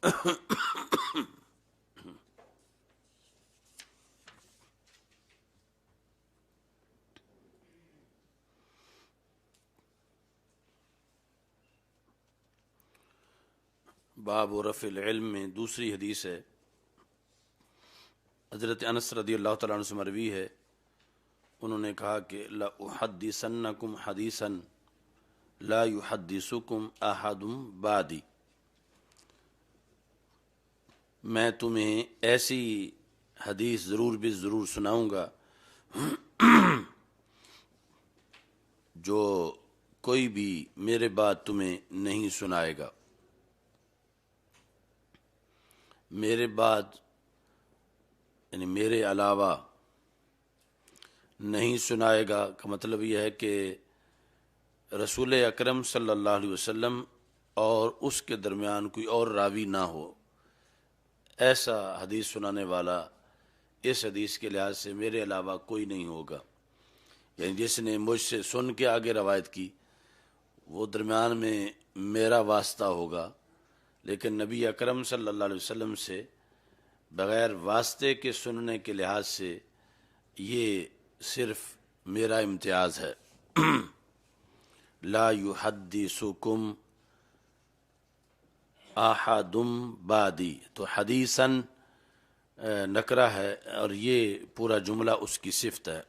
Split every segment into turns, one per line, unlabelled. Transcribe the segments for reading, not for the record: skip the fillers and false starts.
باب رفع العلم میں دوسری حدیث ہے، حضرت انس رضی اللہ تعالیٰ عنہ سے مروی ہے، انہوں نے کہا کہ لأحدثنکم حدیثا لا یحدثکم احد بعدی، میں تمہیں ایسی حدیث ضرور بھی ضرور سناؤں گا جو کوئی بھی میرے بعد تمہیں نہیں سنائے گا۔ میرے بعد یعنی میرے علاوہ نہیں سنائے گا کا مطلب یہ ہے کہ رسول اکرم صلی اللہ علیہ وسلم اور اس کے درمیان کوئی اور راوی نہ ہو، ایسا حدیث سنانے والا اس حدیث کے لحاظ سے میرے علاوہ کوئی نہیں ہوگا، یعنی جس نے مجھ سے سن کے آگے روایت کی وہ درمیان میں میرا واسطہ ہوگا، لیکن نبی اکرم صلی اللہ علیہ وسلم سے بغیر واسطے کے سننے کے لحاظ سے یہ صرف میرا امتیاز ہے۔ لا یحدثکم احد بعدی، تو حدیثاً نکرہ ہے اور یہ پورا جملہ اس کی صفت ہے۔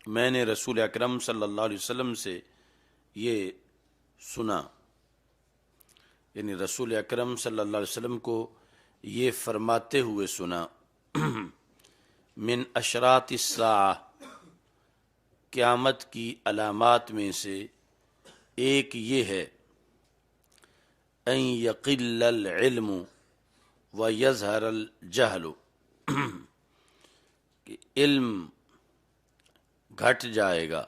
میں نے رسول اکرم صلی اللہ علیہ وسلم سے یہ سنا، یعنی رسول اکرم صلی اللہ علیہ وسلم کو یہ فرماتے ہوئے سنا، من اشراط الساعہ، قیامت کی علامات میں سے ایک یہ ہے، ان یقل العلم ویظہر الجہل، کہ علم گھٹ جائے گا،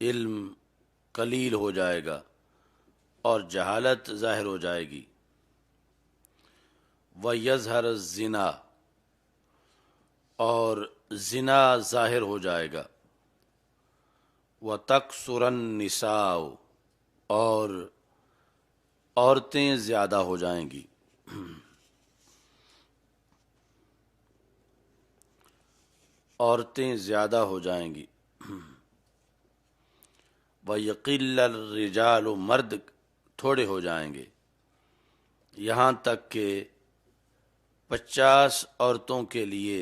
علم قلیل ہو جائے گا اور جہالت ظاہر ہو جائے گی، وَيَظْهَرَ الزِّنَا، اور زنا ظاہر ہو جائے گا، وَتَكْثُرَ النِّسَاءُ، اور عورتیں زیادہ ہو جائیں گی، عورتیں زیادہ ہو جائیں گی، وَيَقِلَّ الرِّجَالُ، مرد تھوڑے ہو جائیں گے، یہاں تک کہ 50 عورتوں کے لیے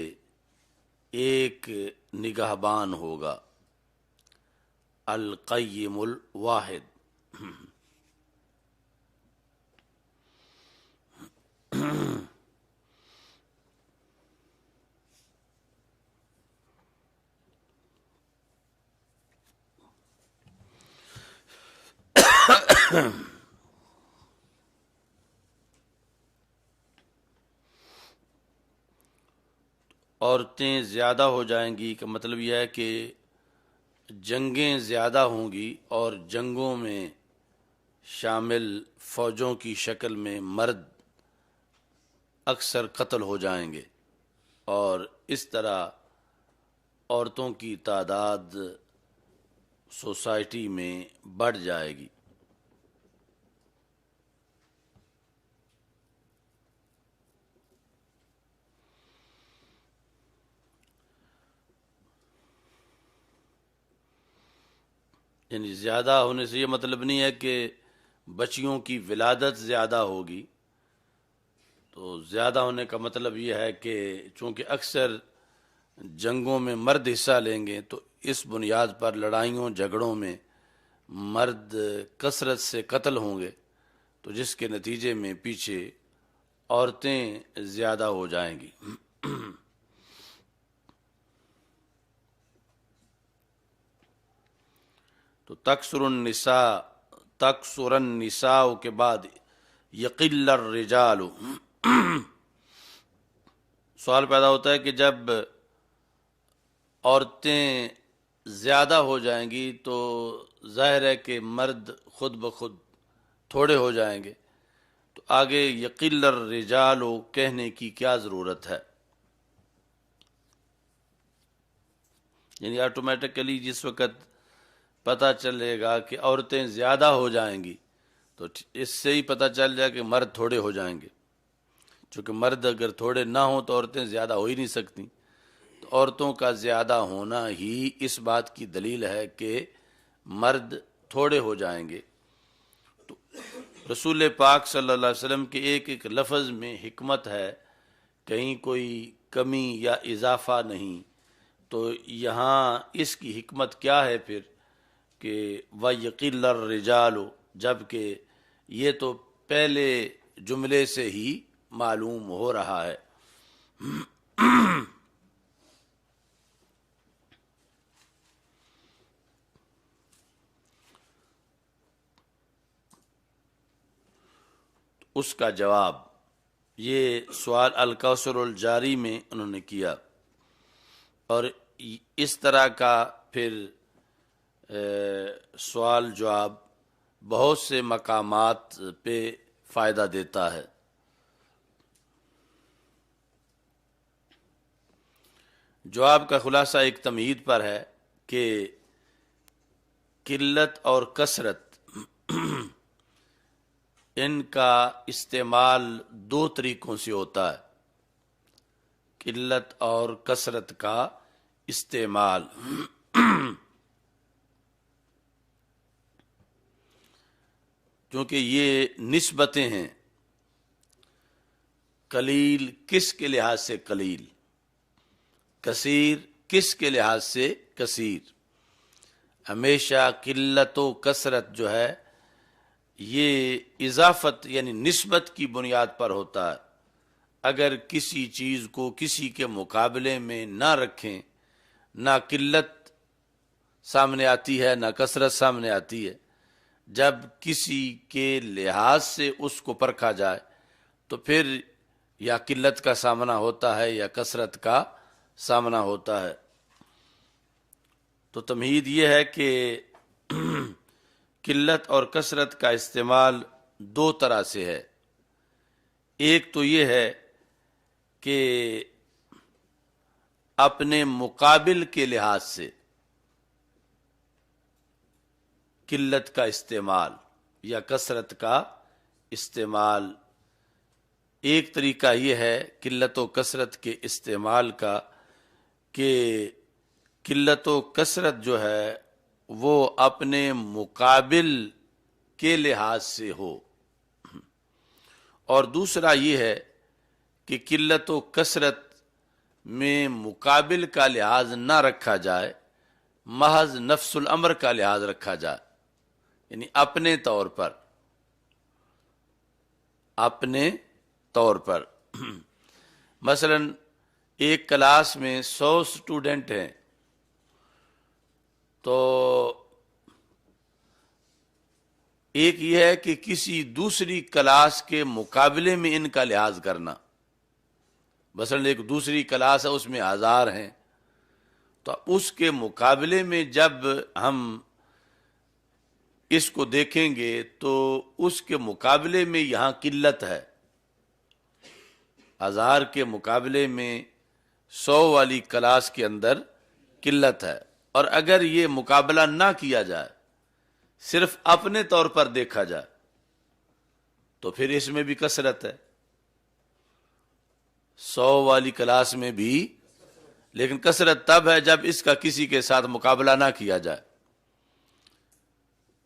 ایک نگہبان ہوگا، القیم الواحد۔ عورتیں زیادہ ہو جائیں گی کا مطلب یہ ہے کہ جنگیں زیادہ ہوں گی اور جنگوں میں شامل فوجوں کی شکل میں مرد اکثر قتل ہو جائیں گے، اور اس طرح عورتوں کی تعداد سوسائٹی میں بڑھ جائے گی۔ یعنی زیادہ ہونے سے یہ مطلب نہیں ہے کہ بچیوں کی ولادت زیادہ ہوگی، تو زیادہ ہونے کا مطلب یہ ہے کہ چونکہ اکثر جنگوں میں مرد حصہ لیں گے تو اس بنیاد پر لڑائیوں جھگڑوں میں مرد کثرت سے قتل ہوں گے، تو جس کے نتیجے میں پیچھے عورتیں زیادہ ہو جائیں گی۔ تو تکثر النساء کے بعد یقل الرجال، سوال پیدا ہوتا ہے کہ جب عورتیں زیادہ ہو جائیں گی تو ظاہر ہے کہ مرد خود بخود تھوڑے ہو جائیں گے، تو آگے یقل الرجال کہنے کی کیا ضرورت ہے؟ یعنی آٹومیٹکلی جس وقت پتہ چلے گا کہ عورتیں زیادہ ہو جائیں گی تو اس سے ہی پتہ چل جائے کہ مرد تھوڑے ہو جائیں گے، چونکہ مرد اگر تھوڑے نہ ہوں تو عورتیں زیادہ ہو ہی نہیں سکتی، تو عورتوں کا زیادہ ہونا ہی اس بات کی دلیل ہے کہ مرد تھوڑے ہو جائیں گے۔ تو رسول پاک صلی اللہ علیہ وسلم کے ایک ایک لفظ میں حکمت ہے، کہیں کوئی کمی یا اضافہ نہیں، تو یہاں اس کی حکمت کیا ہے پھر کہ وَيَقِلَّ الرِّجَالُ، جبکہ یہ تو پہلے جملے سے ہی معلوم ہو رہا ہے۔ اس کا جواب یہ سوال الکوثر الجاری میں انہوں نے کیا، اور اس طرح کا پھر سوال جواب بہت سے مقامات پہ فائدہ دیتا ہے۔ جواب کا خلاصہ ایک تمہید پر ہے کہ قلت اور کثرت ان کا استعمال دو طریقوں سے ہوتا ہے۔ قلت اور کثرت کا استعمال کیونکہ یہ نسبتیں ہیں، قلیل کس کے لحاظ سے قلیل، کثیر کس کے لحاظ سے کثیر، ہمیشہ قلت و کثرت جو ہے یہ اضافت یعنی نسبت کی بنیاد پر ہوتا ہے۔ اگر کسی چیز کو کسی کے مقابلے میں نہ رکھیں، نہ قلت سامنے آتی ہے نہ کثرت سامنے آتی ہے، جب کسی کے لحاظ سے اس کو پرکھا جائے تو پھر یا قلت کا سامنا ہوتا ہے یا کثرت کا سامنا ہوتا ہے۔ تو تمہید یہ ہے کہ قلت اور کثرت کا استعمال دو طرح سے ہے۔ ایک تو یہ ہے کہ اپنے مقابل کے لحاظ سے قلت کا استعمال یا کثرت کا استعمال، ایک طریقہ یہ ہے قلت و کثرت کے استعمال کا کہ قلت و کثرت جو ہے وہ اپنے مقابل کے لحاظ سے ہو، اور دوسرا یہ ہے کہ قلت و کثرت میں مقابل کا لحاظ نہ رکھا جائے، محض نفس الامر کا لحاظ رکھا جائے، یعنی اپنے طور پر مثلا ایک کلاس میں 100 اسٹوڈنٹ ہیں تو ایک یہ ہے کہ کسی دوسری کلاس کے مقابلے میں ان کا لحاظ کرنا، مثلا ایک دوسری کلاس ہے اس میں 1000 ہیں، تو اس کے مقابلے میں جب ہم اس کو دیکھیں گے تو اس کے مقابلے میں یہاں قلت ہے، 1000 کے مقابلے میں 100 والی کلاس کے اندر قلت ہے، اور اگر یہ مقابلہ نہ کیا جائے، صرف اپنے طور پر دیکھا جائے تو پھر اس میں بھی کثرت ہے، 100 والی کلاس میں بھی، لیکن کثرت تب ہے جب اس کا کسی کے ساتھ مقابلہ نہ کیا جائے،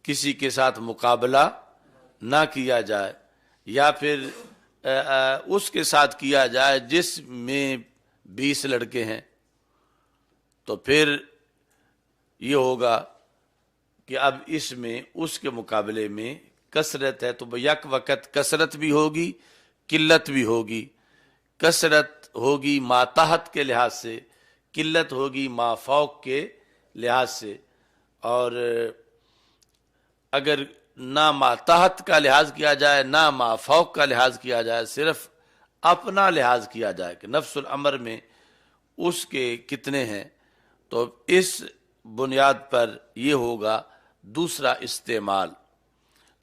کسی کے ساتھ مقابلہ نہ کیا جائے، یا پھر اس کے ساتھ کیا جائے جس میں 20 لڑکے ہیں، تو پھر یہ ہوگا کہ اب اس میں اس کے مقابلے میں کثرت ہے، تو یک وقت کثرت بھی ہوگی قلت بھی ہوگی، کثرت ہوگی ما تحت کے لحاظ سے، قلت ہوگی ما فوق کے لحاظ سے، اور اگر نہ ما تحت کا لحاظ کیا جائے نہ ما فوق کا لحاظ کیا جائے، صرف اپنا لحاظ کیا جائے کہ نفس الامر میں اس کے کتنے ہیں، تو اس بنیاد پر یہ ہوگا دوسرا استعمال۔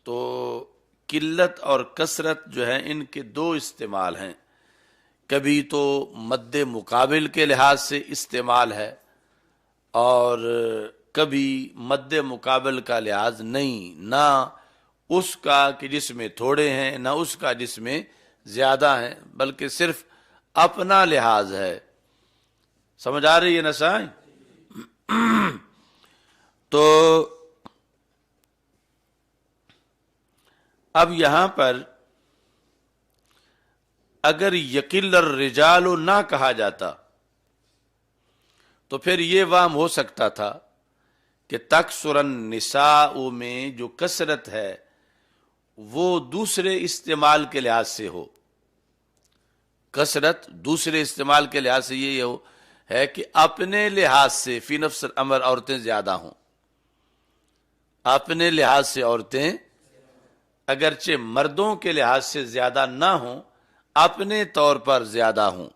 تو قلت اور کثرت جو ہے ان کے دو استعمال ہیں، کبھی تو مد مقابل کے لحاظ سے استعمال ہے، اور کبھی مد مقابل کا لحاظ نہیں، نہ اس کا کہ جس میں تھوڑے ہیں، نہ اس کا جس میں زیادہ ہیں، بلکہ صرف اپنا لحاظ ہے۔ سمجھ آ رہی ہے نا سائیں؟ تو اب یہاں پر اگر یقل الرجال نہ کہا جاتا تو پھر یہ وہم ہو سکتا تھا کہ تکثر النساء میں جو کثرت ہے وہ دوسرے استعمال کے لحاظ سے ہو، کثرت دوسرے استعمال کے لحاظ سے یہ ہو ہے کہ اپنے لحاظ سے فی نفس الامر عورتیں زیادہ ہوں، اپنے لحاظ سے عورتیں اگرچہ مردوں کے لحاظ سے زیادہ نہ ہوں، اپنے طور پر زیادہ ہوں،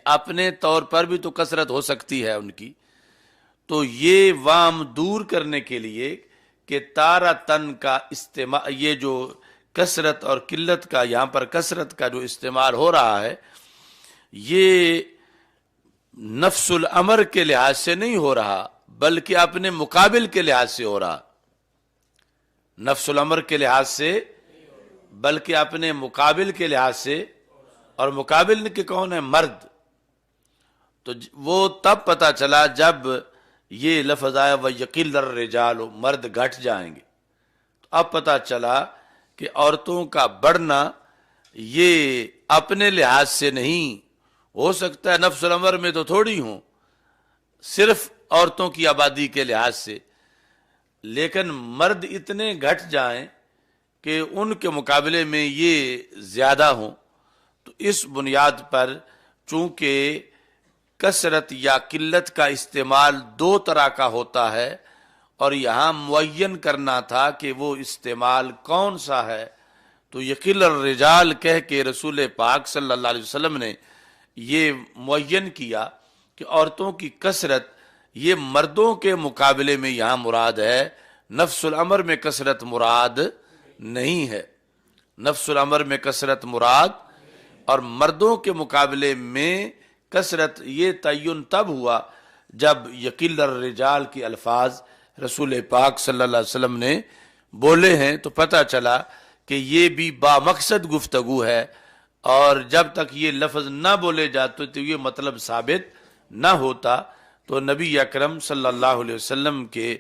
اپنے طور پر بھی تو کثرت ہو سکتی ہے ان کی۔ تو یہ وام دور کرنے کے لیے کہ تارا تن کا استعمال، یہ جو کثرت اور قلت کا یہاں پر کثرت کا جو استعمال ہو رہا ہے، یہ نفس الامر کے لحاظ سے نہیں ہو رہا بلکہ اپنے مقابل کے لحاظ سے ہو رہا، نفس الامر کے لحاظ سے بلکہ اپنے مقابل کے لحاظ سے، اور مقابل کے کون ہے؟ مرد۔ تو وہ تب پتہ چلا جب یہ لفظ آیا وَيَقِلَّ الرِّجَالُ، مرد گھٹ جائیں گے، تو اب پتہ چلا کہ عورتوں کا بڑھنا یہ اپنے لحاظ سے نہیں ہو سکتا ہے، نفس الامر میں تو تھوڑی ہوں، صرف عورتوں کی آبادی کے لحاظ سے، لیکن مرد اتنے گھٹ جائیں کہ ان کے مقابلے میں یہ زیادہ ہوں۔ تو اس بنیاد پر چونکہ کثرت یا قلت کا استعمال دو طرح کا ہوتا ہے اور یہاں معین کرنا تھا کہ وہ استعمال کون سا ہے، تو یقل الرجال کہہ کے رسول پاک صلی اللہ علیہ وسلم نے یہ معین کیا کہ عورتوں کی کثرت یہ مردوں کے مقابلے میں یہاں مراد ہے، نفس الامر میں کثرت مراد نہیں ہے، نفس الامر میں کثرت مراد، اور مردوں کے مقابلے میں کثرت یہ تعین تب ہوا جب یقل الرجال کی الفاظ رسول پاک صلی اللہ علیہ وسلم نے بولے ہیں، تو پتہ چلا کہ یہ بھی بامقصد گفتگو ہے، اور جب تک یہ لفظ نہ بولے جاتے تو یہ مطلب ثابت نہ ہوتا۔ تو نبی اکرم صلی اللہ علیہ وسلم کے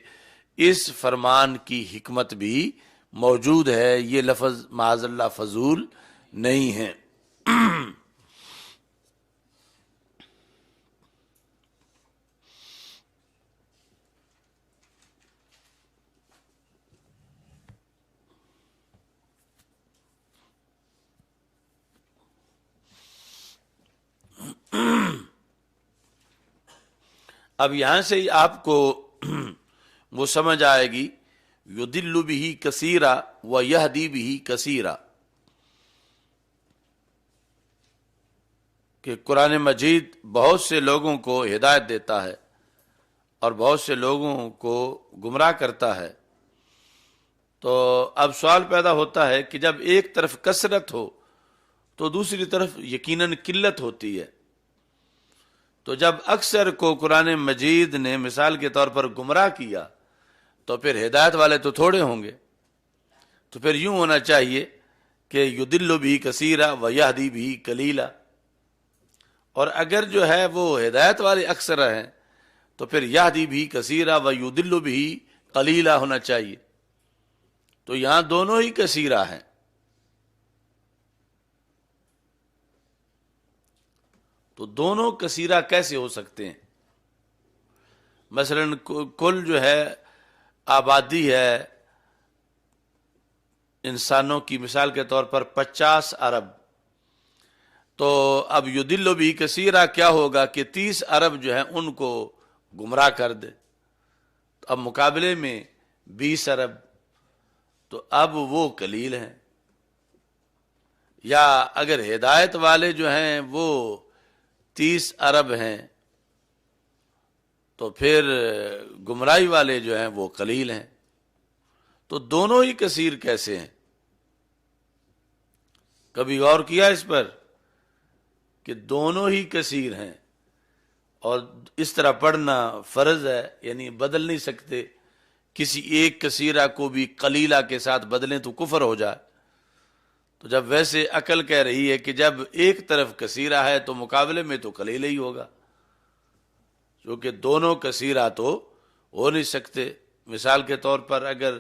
اس فرمان کی حکمت بھی موجود ہے، یہ لفظ معاذ اللہ فضول نہیں ہے۔ اب یہاں سے ہی آپ کو وہ سمجھ آئے گی یضل بہ کثیرا و یہدی بہ کثیرا، کہ قرآن مجید بہت سے لوگوں کو ہدایت دیتا ہے اور بہت سے لوگوں کو گمراہ کرتا ہے۔ تو اب سوال پیدا ہوتا ہے کہ جب ایک طرف کثرت ہو تو دوسری طرف یقیناً قلت ہوتی ہے، تو جب اکثر کو قرآن مجید نے مثال کے طور پر گمراہ کیا تو پھر ہدایت والے تو تھوڑے ہوں گے، تو پھر یوں ہونا چاہیے کہ یضل بہ کثیرا و یہدی بہ قلیلا، اور اگر جو ہے وہ ہدایت والے اکثر ہیں تو پھر یہدی بہ کثیرا و یضل بہ قلیلا ہونا چاہیے۔ تو یہاں دونوں ہی کثیرہ ہیں، تو دونوں کثیرہ کیسے ہو سکتے ہیں؟ مثلا کل جو ہے آبادی ہے انسانوں کی، مثال کے طور پر 50 ارب، تو اب یضل بہ کثیرہ کیا ہوگا کہ 30 ارب جو ہیں ان کو گمراہ کر دے، تو اب مقابلے میں 20 ارب، تو اب وہ قلیل ہیں۔ یا اگر ہدایت والے جو ہیں وہ 30 ارب ہیں تو پھر گمراہی والے جو ہیں وہ قلیل ہیں، تو دونوں ہی کثیر کیسے ہیں؟ کبھی غور کیا اس پر کہ دونوں ہی کثیر ہیں، اور اس طرح پڑھنا فرض ہے، یعنی بدل نہیں سکتے، کسی ایک کثیرہ کو بھی قلیلہ کے ساتھ بدلیں تو کفر ہو جائے۔ تو جب ویسے عقل کہہ رہی ہے کہ جب ایک طرف کثیرہ ہے تو مقابلے میں تو قلیل ہی ہوگا، کیونکہ دونوں کثیرہ تو ہو نہیں سکتے۔ مثال کے طور پر اگر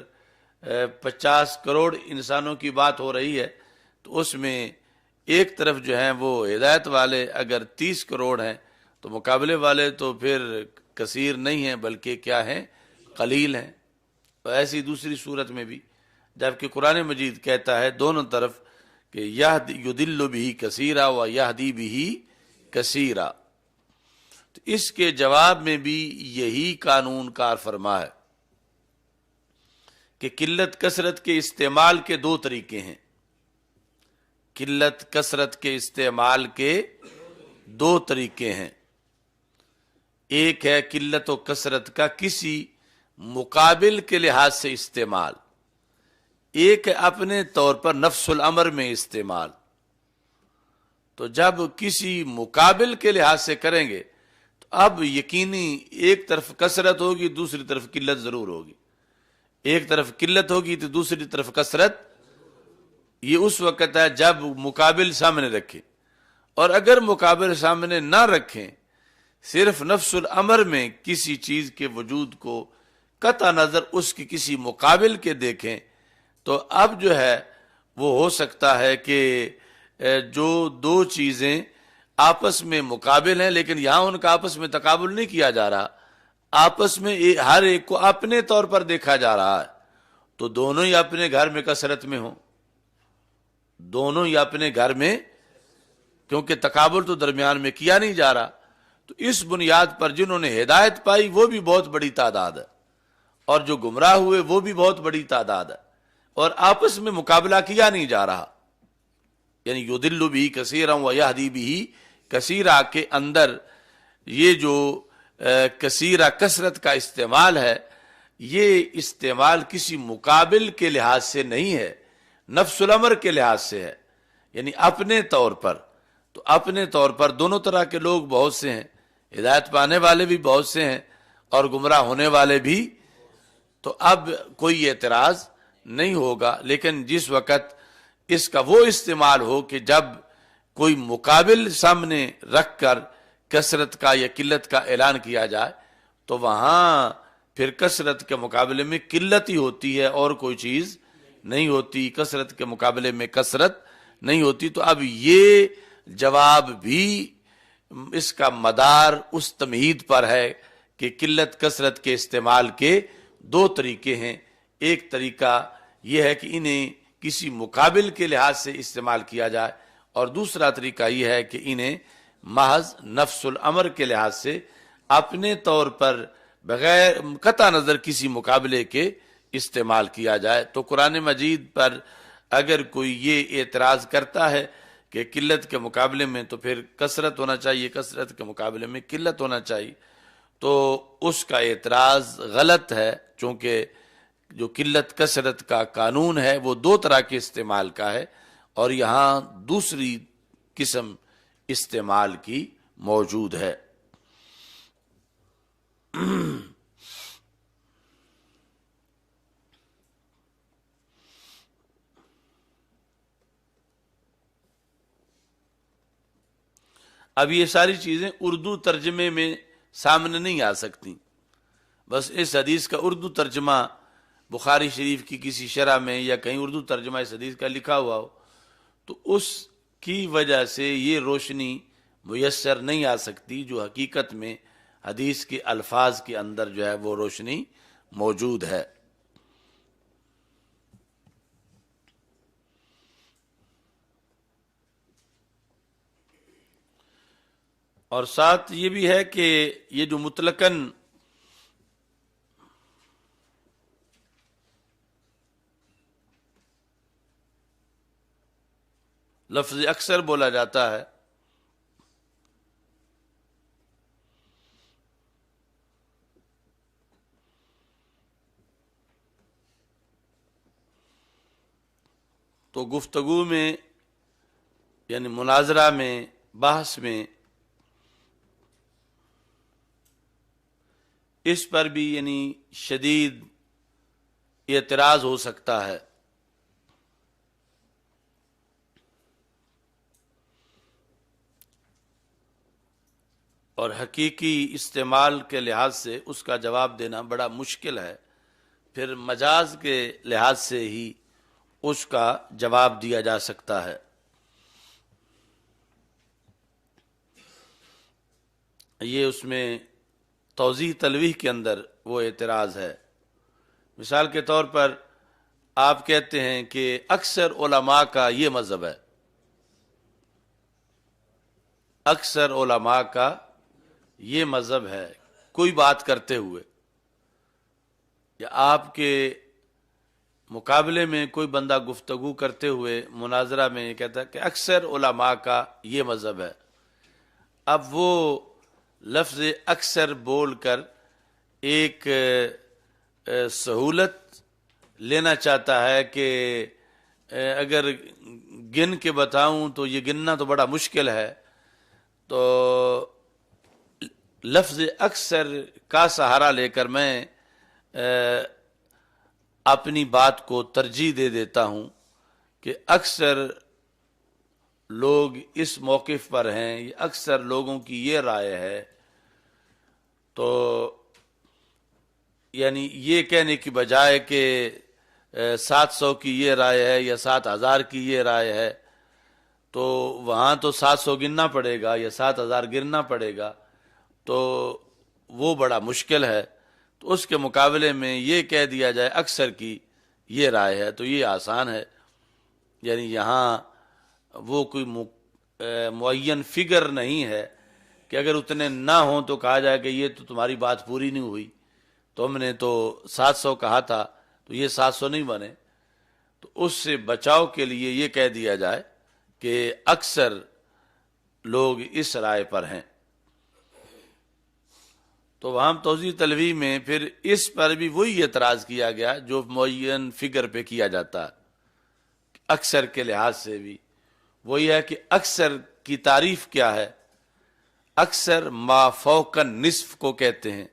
50 کروڑ انسانوں کی بات ہو رہی ہے تو اس میں ایک طرف جو ہیں وہ ہدایت والے اگر 30 کروڑ ہیں تو مقابلے والے تو پھر کثیر نہیں ہیں بلکہ کیا ہیں، قلیل ہیں۔ تو ایسی دوسری صورت میں بھی جبکہ قرآن مجید کہتا ہے دونوں طرف کہ یدل بھی کثیرا و یہدی بھی کثیرا، تو اس کے جواب میں بھی یہی قانون کار فرما ہے کہ قلت کثرت کے استعمال کے دو طریقے ہیں۔ قلت کثرت کے استعمال کے دو طریقے ہیں، ایک ہے قلت و کثرت کا کسی مقابل کے لحاظ سے استعمال، ایک ہے اپنے طور پر نفس الامر میں استعمال۔ تو جب کسی مقابل کے لحاظ سے کریں گے تو اب یقینی ایک طرف کثرت ہوگی دوسری طرف قلت ضرور ہوگی، ایک طرف قلت ہوگی تو دوسری طرف کثرت۔ یہ اس وقت ہے جب مقابل سامنے رکھیں، اور اگر مقابل سامنے نہ رکھیں، صرف نفس الامر میں کسی چیز کے وجود کو قطع نظر اس کی کسی مقابل کے دیکھیں تو اب جو ہے وہ ہو سکتا ہے کہ جو دو چیزیں آپس میں مقابل ہیں لیکن یہاں ان کا آپس میں تقابل نہیں کیا جا رہا، آپس میں ہر ایک کو اپنے طور پر دیکھا جا رہا ہے، تو دونوں ہی اپنے گھر میں کثرت میں ہوں، دونوں ہی اپنے گھر میں، کیونکہ تقابل تو درمیان میں کیا نہیں جا رہا۔ تو اس بنیاد پر جنہوں نے ہدایت پائی وہ بھی بہت بڑی تعداد ہے، اور جو گمراہ ہوئے وہ بھی بہت بڑی تعداد ہے، اور آپس میں مقابلہ کیا نہیں جا رہا، یعنی یضل بھی کثیرا و یہدی بھی کثیرا کے اندر یہ جو کثیرہ کثرت کا استعمال ہے، یہ استعمال کسی مقابل کے لحاظ سے نہیں ہے، نفس الامر کے لحاظ سے ہے، یعنی اپنے طور پر۔ تو اپنے طور پر دونوں طرح کے لوگ بہت سے ہیں، ہدایت پانے والے بھی بہت سے ہیں اور گمراہ ہونے والے بھی، تو اب کوئی اعتراض نہیں ہوگا۔ لیکن جس وقت اس کا وہ استعمال ہو کہ جب کوئی مقابل سامنے رکھ کر کثرت کا یا قلت کا اعلان کیا جائے تو وہاں پھر کثرت کے مقابلے میں قلت ہی ہوتی ہے اور کوئی چیز نہیں ہوتی، کثرت کے مقابلے میں کثرت نہیں ہوتی۔ تو اب یہ جواب بھی اس کا مدار اس تمہید پر ہے کہ قلت کثرت کے استعمال کے دو طریقے ہیں، ایک طریقہ یہ ہے کہ انہیں کسی مقابل کے لحاظ سے استعمال کیا جائے، اور دوسرا طریقہ یہ ہے کہ انہیں محض نفس الامر کے لحاظ سے اپنے طور پر بغیر قطع نظر کسی مقابلے کے استعمال کیا جائے۔ تو قرآن مجید پر اگر کوئی یہ اعتراض کرتا ہے کہ قلت کے مقابلے میں تو پھر کثرت ہونا چاہیے، کثرت کے مقابلے میں قلت ہونا چاہیے، تو اس کا اعتراض غلط ہے، چونکہ جو قلت کثرت کا قانون ہے وہ دو طرح کے استعمال کا ہے، اور یہاں دوسری قسم استعمال کی موجود ہے۔ اب یہ ساری چیزیں اردو ترجمے میں سامنے نہیں آ سکتی، بس اس حدیث کا اردو ترجمہ بخاری شریف کی کسی شرح میں یا کہیں اردو ترجمہ اس حدیث کا لکھا ہوا ہو تو اس کی وجہ سے یہ روشنی میسر نہیں آ سکتی جو حقیقت میں حدیث کے الفاظ کے اندر جو ہے وہ روشنی موجود ہے۔ اور ساتھ یہ بھی ہے کہ یہ جو مطلقاً لفظ اکثر بولا جاتا ہے، تو گفتگو میں یعنی مناظرہ میں، بحث میں اس پر بھی یعنی شدید اعتراض ہو سکتا ہے۔ اور حقیقی استعمال کے لحاظ سے اس کا جواب دینا بڑا مشکل ہے، پھر مجاز کے لحاظ سے ہی اس کا جواب دیا جا سکتا ہے۔ یہ اس میں توضیح تلویح کے اندر وہ اعتراض ہے۔ مثال کے طور پر آپ کہتے ہیں کہ اکثر علماء کا یہ مذہب ہے، اکثر علماء کا یہ مذہب ہے، کوئی بات کرتے ہوئے یا آپ کے مقابلے میں کوئی بندہ گفتگو کرتے ہوئے مناظرہ میں یہ کہتا ہے کہ اکثر علماء کا یہ مذہب ہے۔ اب وہ لفظ اکثر بول کر ایک سہولت لینا چاہتا ہے کہ اگر گن کے بتاؤں تو یہ گننا تو بڑا مشکل ہے، تو لفظ اکثر کا سہارا لے کر میں اپنی بات کو ترجیح دے دیتا ہوں کہ اکثر لوگ اس موقف پر ہیں، یہ اکثر لوگوں کی یہ رائے ہے، تو یعنی یہ کہنے کی بجائے کہ 700 کی یہ رائے ہے یا 7000 کی یہ رائے ہے، تو وہاں تو 700 گننا پڑے گا یا 7000 گننا پڑے گا، تو وہ بڑا مشکل ہے۔ تو اس کے مقابلے میں یہ کہہ دیا جائے اکثر کی یہ رائے ہے، تو یہ آسان ہے۔ یعنی یہاں وہ کوئی معین فگر نہیں ہے کہ اگر اتنے نہ ہوں تو کہا جائے کہ یہ تو تمہاری بات پوری نہیں ہوئی، تم نے تو 700 کہا تھا تو یہ 700 نہیں بنے۔ تو اس سے بچاؤ کے لیے یہ کہہ دیا جائے کہ اکثر لوگ اس رائے پر ہیں۔ تو وہاں توضیح تلویح میں پھر اس پر بھی وہی اعتراض کیا گیا جو معین فگر پہ کیا جاتا ہے، اکثر کے لحاظ سے بھی وہی ہے کہ اکثر کی تعریف کیا ہے۔ اکثر ما فوق النصف کو کہتے ہیں۔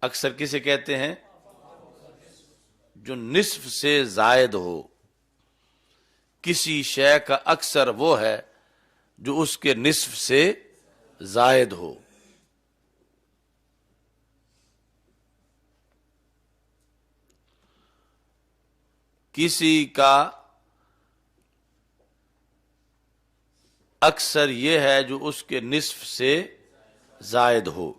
اکثر کسے کہتے ہیں؟ جو نصف سے زائد ہو۔ کسی شے کا اکثر وہ ہے جو اس کے نصف سے زائد ہو۔ کسی کا اکثر یہ ہے جو اس کے نصف سے زائد ہو۔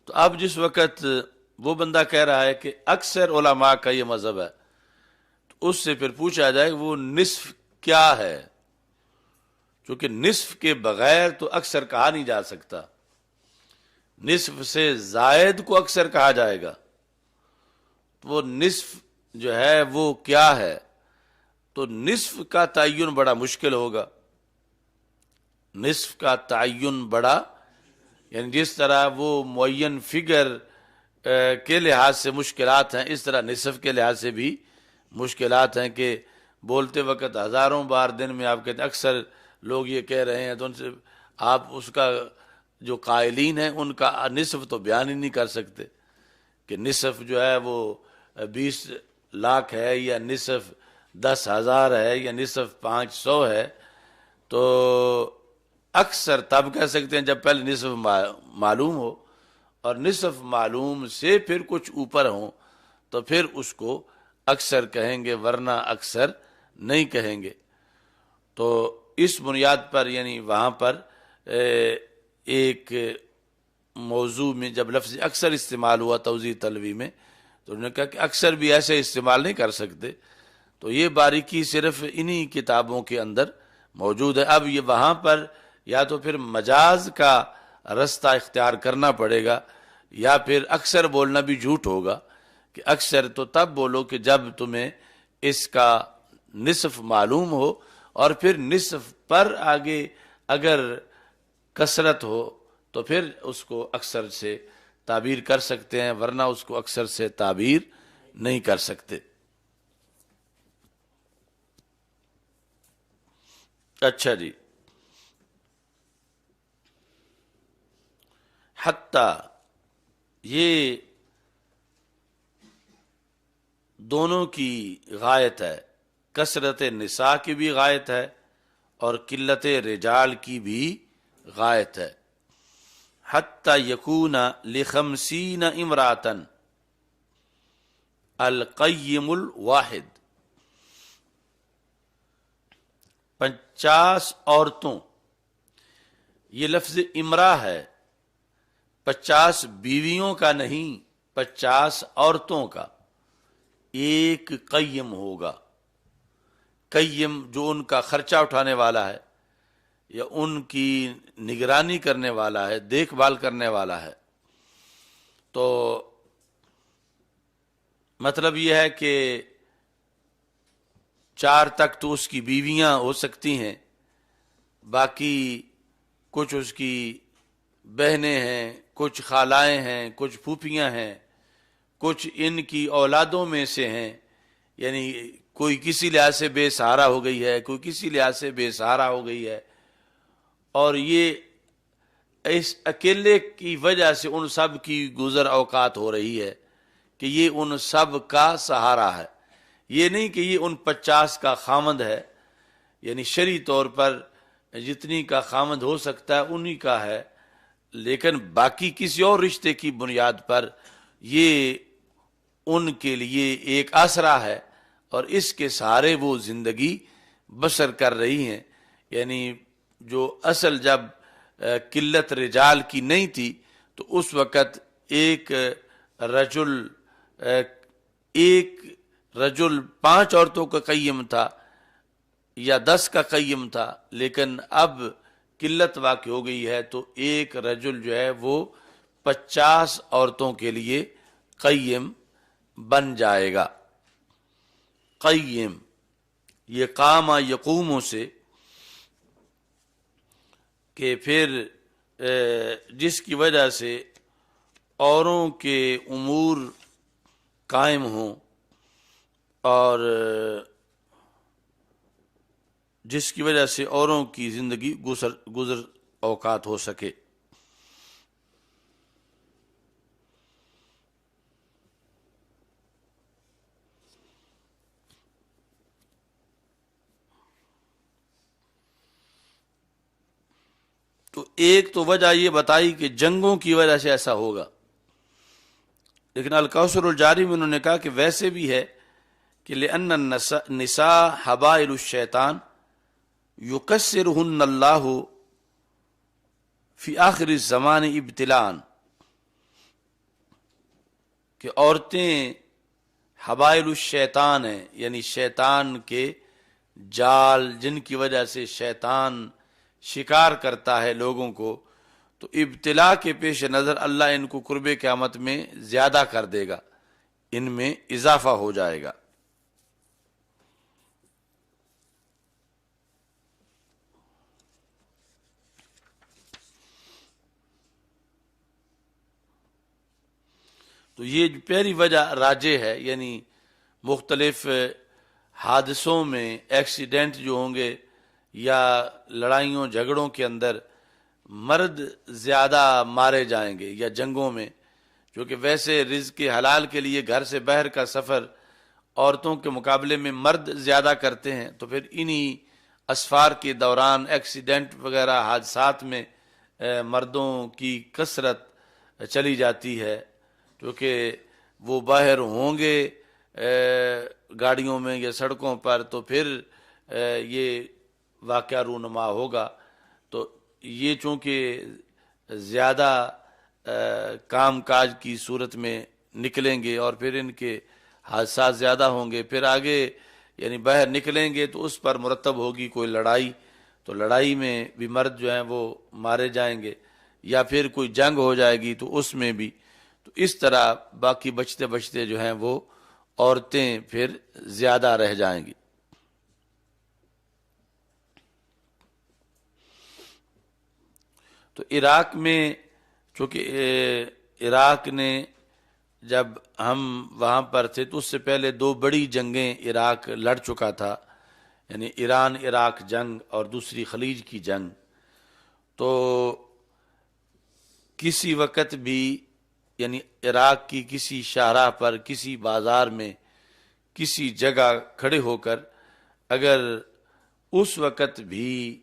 تو اب جس وقت وہ بندہ کہہ رہا ہے کہ اکثر علماء کا یہ مذہب ہے، تو اس سے پھر پوچھا جائے کہ وہ نصف کیا ہے، کیونکہ نصف کے بغیر تو اکثر کہا نہیں جا سکتا۔ نصف سے زائد کو اکثر کہا جائے گا، تو وہ نصف جو ہے وہ کیا ہے؟ تو نصف کا تعین بڑا مشکل ہوگا۔ نصف کا تعین بڑا، یعنی جس طرح وہ معین فگر کے لحاظ سے مشکلات ہیں، اس طرح نصف کے لحاظ سے بھی مشکلات ہیں کہ بولتے وقت ہزاروں بار دن میں آپ کہتے ہیں اکثر لوگ یہ کہہ رہے ہیں، تو ان سے آپ اس کا جو قائلین ہیں ان کا نصف تو بیان ہی نہیں کر سکتے کہ نصف جو ہے وہ 20 لاکھ ہے یا نصف 10,000 ہے یا نصف 500 ہے۔ تو اکثر تب کہہ سکتے ہیں جب پہلے نصف معلوم ہو، اور نصف معلوم سے پھر کچھ اوپر ہوں تو پھر اس کو اکثر کہیں گے، ورنہ اکثر نہیں کہیں گے۔ تو اس بنیاد پر یعنی وہاں پر ایک موضوع میں جب لفظ اکثر استعمال ہوا توضیح تلویح میں، تو انہوں نے کہا کہ اکثر بھی ایسے استعمال نہیں کر سکتے۔ تو یہ باریکی صرف انہی کتابوں کے اندر موجود ہے۔ اب یہ وہاں پر یا تو پھر مجاز کا رستہ اختیار کرنا پڑے گا، یا پھر اکثر بولنا بھی جھوٹ ہوگا کہ اکثر تو تب بولو کہ جب تمہیں اس کا نصف معلوم ہو، اور پھر نصف پر آگے اگر کثرت ہو تو پھر اس کو اکثر سے تعبیر کر سکتے ہیں، ورنہ اس کو اکثر سے تعبیر نہیں کر سکتے۔ اچھا جی، حتیٰ یہ دونوں کی غایت ہے، کثرت نساء کی بھی غایت ہے اور قلت رجال کی بھی غایت ہے۔ حتیٰ یکون لخمسین امراتن القیم الواحد، 50 عورتوں، یہ لفظ امرا ہے، 50 بیویوں کا نہیں، 50 عورتوں کا ایک قیم ہوگا۔ قیم جو ان کا خرچہ اٹھانے والا ہے یا ان کی نگرانی کرنے والا ہے، دیکھ بھال کرنے والا ہے۔ تو مطلب یہ ہے کہ 4 تک تو اس کی بیویاں ہو سکتی ہیں، باقی کچھ اس کی بہنیں ہیں، کچھ خالائیں ہیں، کچھ پھوپھیاں ہیں، کچھ ان کی اولادوں میں سے ہیں، یعنی کوئی کسی لحاظ سے بے سہارا ہو گئی ہے، کوئی کسی لحاظ سے بے سہارا ہو گئی ہے، اور یہ اس اکیلے کی وجہ سے ان سب کی گزر اوقات ہو رہی ہے کہ یہ ان سب کا سہارا ہے۔ یہ نہیں کہ یہ ان 50 کا خامند ہے، یعنی شرعی طور پر جتنی کا خامند ہو سکتا ہے انہی کا ہے، لیکن باقی کسی اور رشتے کی بنیاد پر یہ ان کے لیے ایک آسرا ہے اور اس کے سہارے وہ زندگی بسر کر رہی ہیں۔ یعنی جو اصل جب قلت رجال کی نہیں تھی تو اس وقت ایک رجل 5 عورتوں کا قیم تھا یا 10 کا قیم تھا، لیکن اب قلت واقع ہو گئی ہے تو ایک رجل جو ہے وہ 50 عورتوں کے لیے قیم بن جائے گا۔ قیم یہ قام یقوم سے کہ پھر جس کی وجہ سے اوروں کے امور قائم ہوں اور جس کی وجہ سے اوروں کی زندگی گزر اوقات ہو سکے۔ تو ایک تو وجہ یہ بتائی کہ جنگوں کی وجہ سے ایسا ہوگا، لیکن الکوثر الجاری میں انہوں نے کہا کہ ویسے بھی ہے کہ لأن النساء حبائل الشیطان یکسرہن اللہ فی آخر الزمان ابتلاء، کہ عورتیں حبائل الشیطان ہیں، یعنی شیطان کے جال جن کی وجہ سے شیطان شکار کرتا ہے لوگوں کو، تو ابتلاء کے پیش نظر اللہ ان کو قرب قیامت میں زیادہ کر دے گا، ان میں اضافہ ہو جائے گا۔ تو یہ پہلی وجہ راجح ہے، یعنی مختلف حادثوں میں ایکسیڈنٹ جو ہوں گے یا لڑائیوں جھگڑوں کے اندر مرد زیادہ مارے جائیں گے یا جنگوں میں، کیونکہ ویسے رزق حلال کے لیے گھر سے باہر کا سفر عورتوں کے مقابلے میں مرد زیادہ کرتے ہیں، تو پھر انہی اسفار کے دوران ایکسیڈنٹ وغیرہ حادثات میں مردوں کی کثرت چلی جاتی ہے، کیونکہ وہ باہر ہوں گے گاڑیوں میں یا سڑکوں پر، تو پھر یہ واقعہ رونما ہوگا۔ تو یہ چونکہ زیادہ کام کاج کی صورت میں نکلیں گے اور پھر ان کے حادثات زیادہ ہوں گے، پھر آگے یعنی باہر نکلیں گے تو اس پر مرتب ہوگی کوئی لڑائی، تو لڑائی میں بھی مرد جو ہیں وہ مارے جائیں گے، یا پھر کوئی جنگ ہو جائے گی تو اس میں بھی، تو اس طرح باقی بچتے بچتے جو ہیں وہ عورتیں پھر زیادہ رہ جائیں گی۔ تو عراق میں چونکہ عراق نے جب ہم وہاں پر تھے تو اس سے پہلے 2 بڑی جنگیں عراق لڑ چکا تھا، یعنی ایران عراق جنگ اور دوسری خلیج کی جنگ، تو کسی وقت بھی یعنی عراق کی کسی شاہراہ پر، کسی بازار میں، کسی جگہ کھڑے ہو کر اگر اس وقت بھی،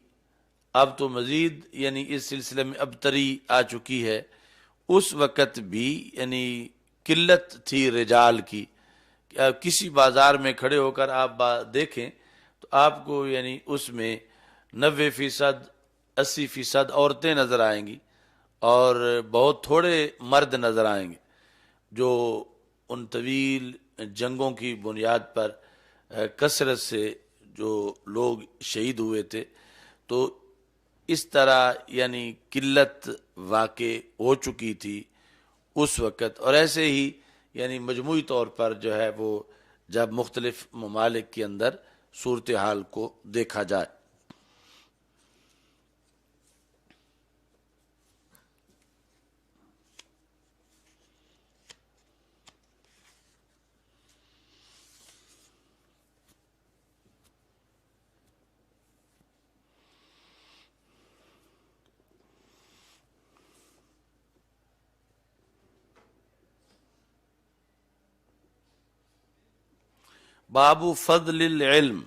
اب تو مزید یعنی اس سلسلے میں ابتری آ چکی ہے، اس وقت بھی یعنی قلت تھی رجال کی، کہ آپ کسی بازار میں کھڑے ہو کر آپ دیکھیں تو آپ کو یعنی اس میں 90%، 80% عورتیں نظر آئیں گی اور بہت تھوڑے مرد نظر آئیں گے جو ان طویل جنگوں کی بنیاد پر کثرت سے جو لوگ شہید ہوئے تھے۔ تو اس طرح یعنی قلت واقع ہو چکی تھی اس وقت، اور ایسے ہی یعنی مجموعی طور پر جو ہے وہ جب مختلف ممالک کے اندر صورتحال کو دیکھا جائے۔ باب فضل العلم،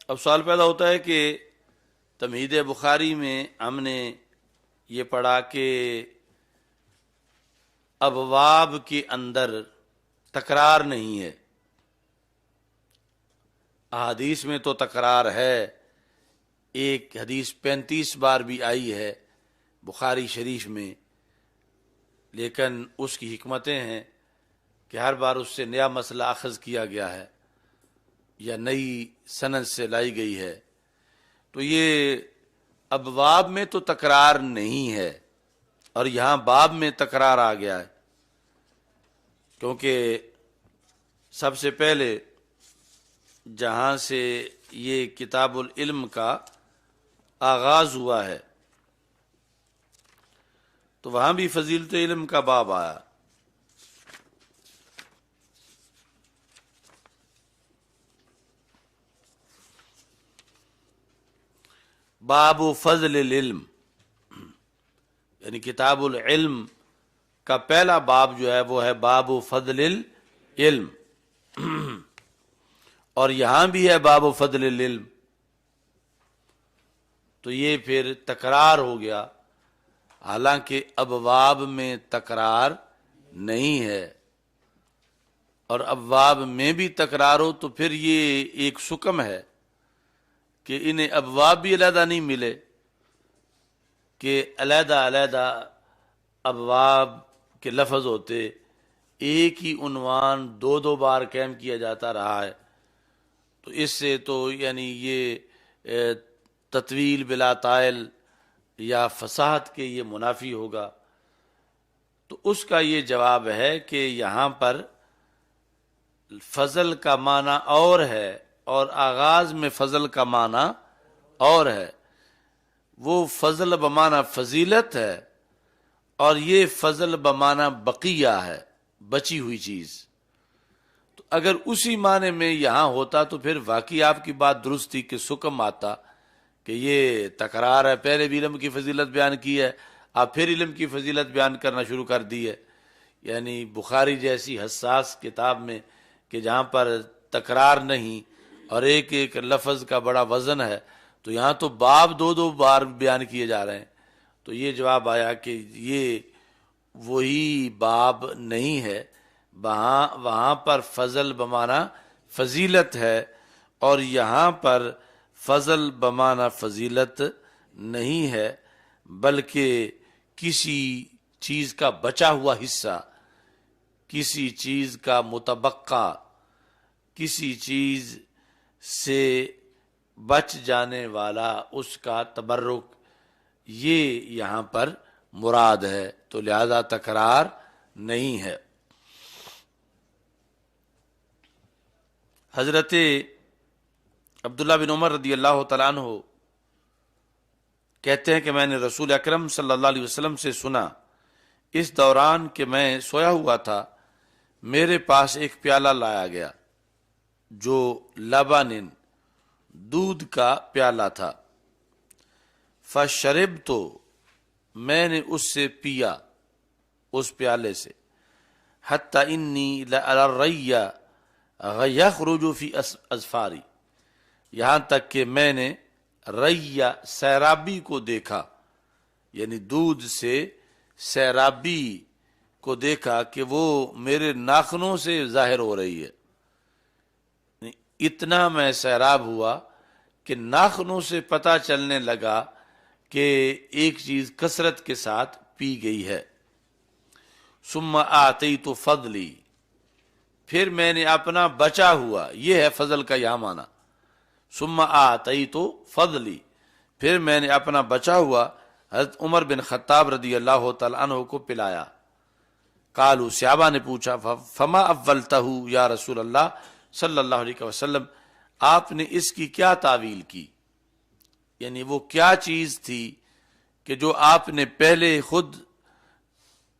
اب سوال پیدا ہوتا ہے کہ تمہید بخاری میں ہم نے یہ پڑھا کہ ابواب کے اندر تکرار نہیں ہے، احادیث میں تو تکرار ہے، ایک حدیث 35 بار بھی آئی ہے بخاری شریف میں، لیکن اس کی حکمتیں ہیں کہ ہر بار اس سے نیا مسئلہ اخذ کیا گیا ہے یا نئی سند سے لائی گئی ہے۔ تو یہ ابواب میں تو تکرار نہیں ہے، اور یہاں باب میں تکرار آ گیا ہے، کیونکہ سب سے پہلے جہاں سے یہ کتاب العلم کا آغاز ہوا ہے تو وہاں بھی فضیلت علم کا باب آیا۔ باب فضل العلم، یعنی کتاب العلم کا پہلا باب جو ہے وہ ہے باب فضل العلم، اور یہاں بھی ہے باب فضل العلم، تو یہ پھر تکرار ہو گیا، حالانکہ ابواب میں تکرار نہیں ہے، اور ابواب میں بھی تکرار ہو تو پھر یہ ایک سکم ہے کہ انہیں ابواب بھی علیحدہ نہیں ملے، کہ علیحدہ علیحدہ ابواب کے لفظ ہوتے، ایک ہی عنوان دو دو بار قائم کیا جاتا رہا ہے، تو اس سے تو یعنی یہ تطویل بلا طائل یا فصاحت کے یہ منافی ہوگا۔ تو اس کا یہ جواب ہے کہ یہاں پر فضل کا معنی اور ہے، اور آغاز میں فضل کا معنی اور ہے، وہ فضل بمعنی فضیلت ہے، اور یہ فضل بمعنی بقیہ ہے، بچی ہوئی چیز۔ تو اگر اسی معنی میں یہاں ہوتا تو پھر واقعی آپ کی بات درست تھی کہ سکم آتا کہ یہ تکرار ہے، پہلے بھی علم کی فضیلت بیان کی ہے، آپ پھر علم کی فضیلت بیان کرنا شروع کر دی ہے۔ یعنی بخاری جیسی حساس کتاب میں کہ جہاں پر تکرار نہیں اور ایک ایک لفظ کا بڑا وزن ہے، تو یہاں تو باب دو دو بار بیان کیے جا رہے ہیں، تو یہ جواب آیا کہ یہ وہی باب نہیں ہے، وہاں پر فضل بمعنی فضیلت ہے، اور یہاں پر فضل بمعنی فضیلت نہیں ہے، بلکہ کسی چیز کا بچا ہوا حصہ، کسی چیز کا متبقع، کسی چیز سے بچ جانے والا اس کا تبرک، یہ یہاں پر مراد ہے، تو لہذا تکرار نہیں ہے۔ حضرت عبداللہ بن عمر رضی اللہ تعالیٰ عنہ کہتے ہیں کہ میں نے رسول اکرم صلی اللہ علیہ وسلم سے سنا، اس دوران کہ میں سویا ہوا تھا، میرے پاس ایک پیالہ لایا گیا جو لبن، دودھ کا پیالہ تھا، فشرب، تو میں نے اس سے پیا، اس پیالے سے، حتی انی لأری یخرج فی اظفاری، یہاں تک کہ میں نے ریہ، سیرابی کو دیکھا، یعنی دودھ سے سیرابی کو دیکھا کہ وہ میرے ناخنوں سے ظاہر ہو رہی ہے، اتنا میں سیراب ہوا کہ ناخنوں سے پتہ چلنے لگا کہ ایک چیز کثرت کے ساتھ پی گئی ہے۔ ثم آتیت فضلی، پھر میں نے اپنا بچا ہوا، یہ ہے فضل کا یہاں معنی، ثم آتیت فضلی، پھر میں نے اپنا بچا ہوا حضرت عمر بن خطاب رضی اللہ تعالیٰ عنہ کو پلایا۔ قالوا، صحابہ نے پوچھا، فما اولتہ یا رسول اللہ صلی اللہ علیہ وسلم، آپ نے اس کی کیا تعویل کی، یعنی وہ کیا چیز تھی کہ جو آپ نے پہلے خود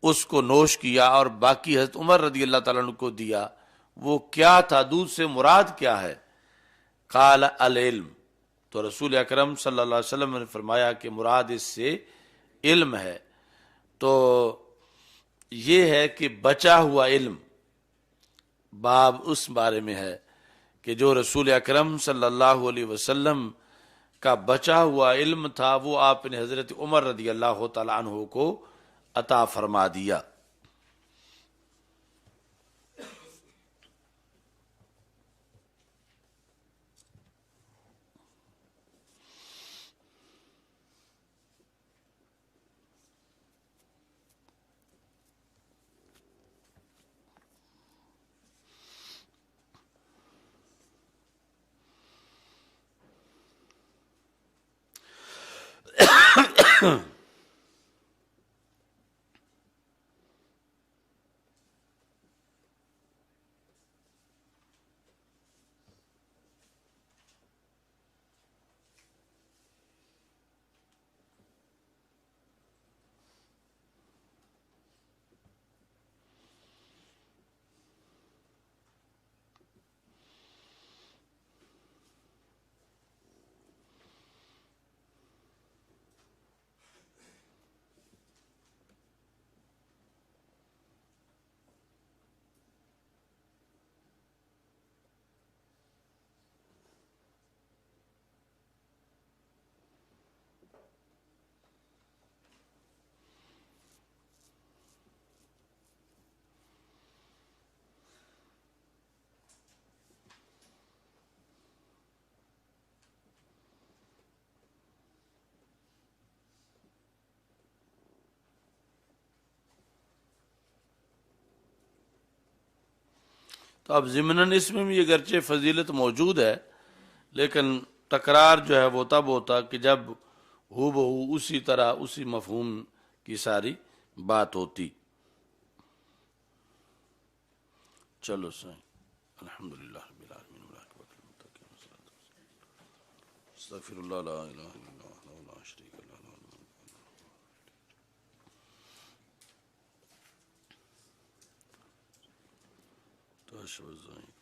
اس کو نوش کیا اور باقی حضرت عمر رضی اللہ تعالیٰ عنہ کو دیا، وہ کیا تھا، دودھ سے مراد کیا ہے؟ قال العلم، تو رسول اکرم صلی اللہ علیہ وسلم نے فرمایا کہ مراد اس سے علم ہے۔ تو یہ ہے کہ بچا ہوا علم، باب اس بارے میں ہے کہ جو رسول اکرم صلی اللہ علیہ وسلم کا بچا ہوا علم تھا وہ آپ نے حضرت عمر رضی اللہ تعالیٰ عنہ کو عطا فرما دیا۔ تو اب ضمناً اس میں بھی اگرچہ فضیلت موجود ہے، لیکن تکرار جو ہے وہ تب ہوتا کہ جب ہو بہو اسی طرح اسی مفہوم کی ساری بات ہوتی۔ چلو سائیں، الحمدللہ رب العالمین والعاقبۃ للمتقین والصلاۃ والسلام، استغفر اللہ لا الہ الا اللہ وحدہ لا شریک لہ لہ الملک وله الملک۔ تو